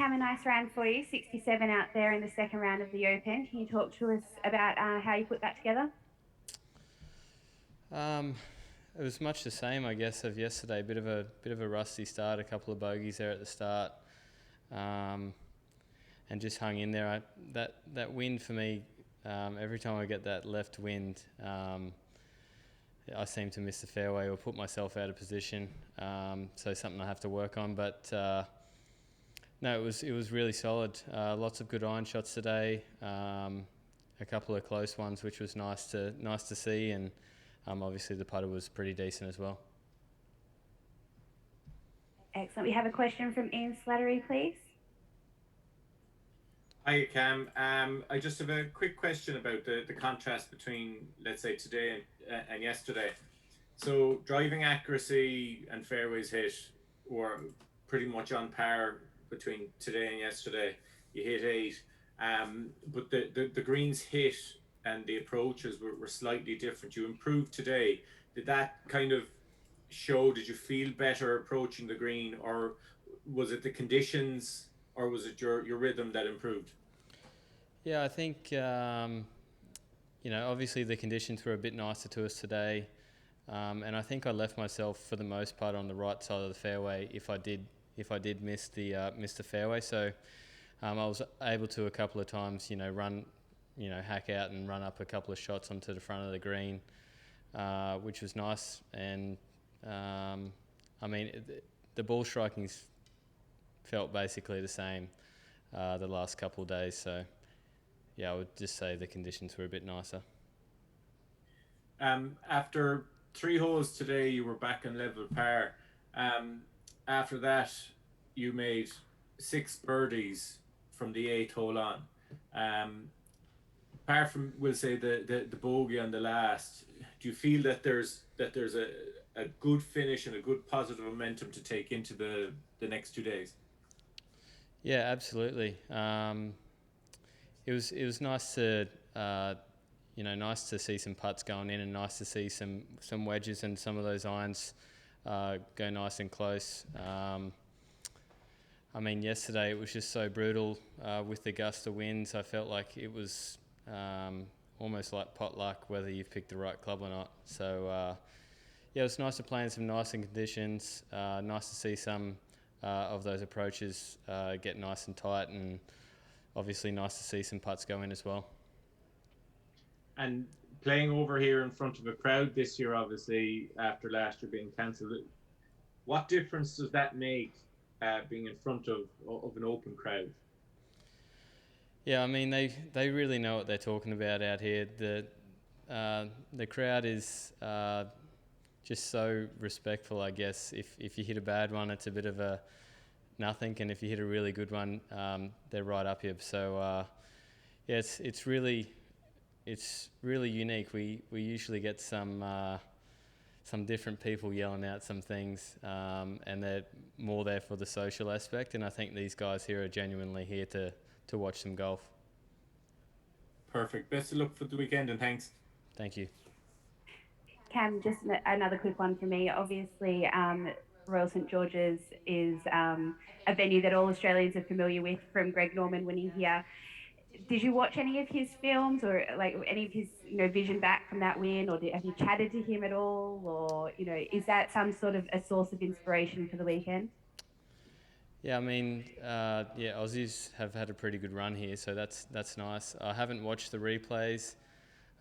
Cam, a nice round for you, 67 out there in the second round of the Open. Can you talk to us about how you put that together? Um, it was much the same, I guess, of yesterday. Bit of a rusty start, a couple of bogeys there at the start, um, and just hung in there. That wind for me, every time I get that left wind, I seem to miss the fairway or put myself out of position. So something I have to work on. But no, it was really solid. Lots of good iron shots today. A couple of close ones, which was nice to see, and obviously the putter was pretty decent as well. Excellent. We have a question from Ian Slattery, please. Hi, Cam. I just have a quick question about the contrast between, let's say, today and yesterday. So, driving accuracy and fairways hit were pretty much on par between today and yesterday. You hit eight, but the greens hit and the approaches were slightly different. You improved today. Did that kind of show? Did you feel better approaching the green, or was it the conditions, or was it your rhythm that improved? Yeah, I think obviously the conditions were a bit nicer to us today, and I think I left myself for the most part on the right side of the fairway if I did miss the fairway. So I was able to a couple of times, run, hack out and run up a couple of shots onto the front of the green, which was nice. And I mean, the ball striking's felt basically the same the last couple of days. So yeah, I would just say the conditions were a bit nicer. After three holes today, you were back on level par. Um, After that, you made six birdies from the eighth hole on. Um, Apart from, we'll say, the bogey on the last, do you feel that there's a good finish and a good positive momentum to take into the next 2 days? Yeah, absolutely. It was nice to see some putts going in, and nice to see some wedges and some of those irons go nice and close. I mean, yesterday it was just so brutal with the gust of winds. I felt like it was almost like pot luck whether you've picked the right club or not. So yeah, it was nice to play in some nicer conditions. Nice to see some of those approaches get nice and tight, and obviously nice to see some putts go in as well. And playing over here in front of a crowd this year, obviously after last year being cancelled, what difference does that make, being in front of an open crowd? Yeah, I mean they really know what they're talking about out here. The crowd is just so respectful, I guess. If you hit a bad one, it's a bit of a nothing, and if you hit a really good one, they're right up here. So yeah, it's really unique. We usually get some different people yelling out some things, and they're more there for the social aspect. And I think these guys here are genuinely here to watch some golf. Perfect. Best of luck for the weekend, and thanks. Thank you. Cam, just another quick one for me. Obviously, Royal St George's is a venue that all Australians are familiar with from Greg Norman winning here. Did you watch any of his films or like any of his vision back from that win, or have you chatted to him at all, or is that some sort of a source of inspiration for the weekend? Yeah, I mean, yeah, Aussies have had a pretty good run here, so that's nice. I haven't watched the replays.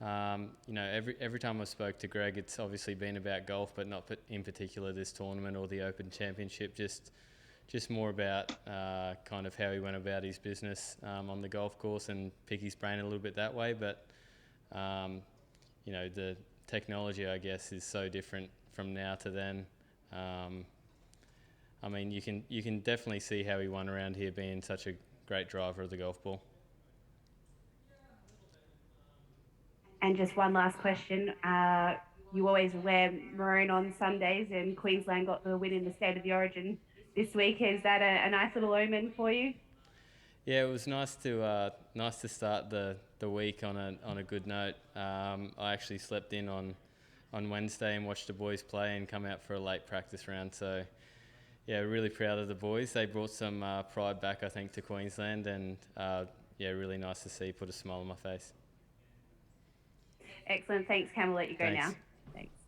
Every time I spoke to Greg, it's obviously been about golf, but not in particular this tournament or the Open Championship. Just more about kind of how he went about his business on the golf course, and pick his brain a little bit that way. But um, the technology, I guess, is so different from now to then. Um, I mean, you can definitely see how he won around here, being such a great driver of the golf ball. And just one last question. You always wear maroon on Sundays, and Queensland got the win in the State of the Origin this week. Is that a nice little omen for you? Yeah, it was nice to start the week on a good note. I actually slept in on Wednesday and watched the boys play and come out for a late practice round. So yeah, really proud of the boys. They brought some pride back, I think, to Queensland, and yeah, really nice to see. Put a smile on my face. Excellent. Thanks, Cam. I'll let you go Thanks. now. Thanks.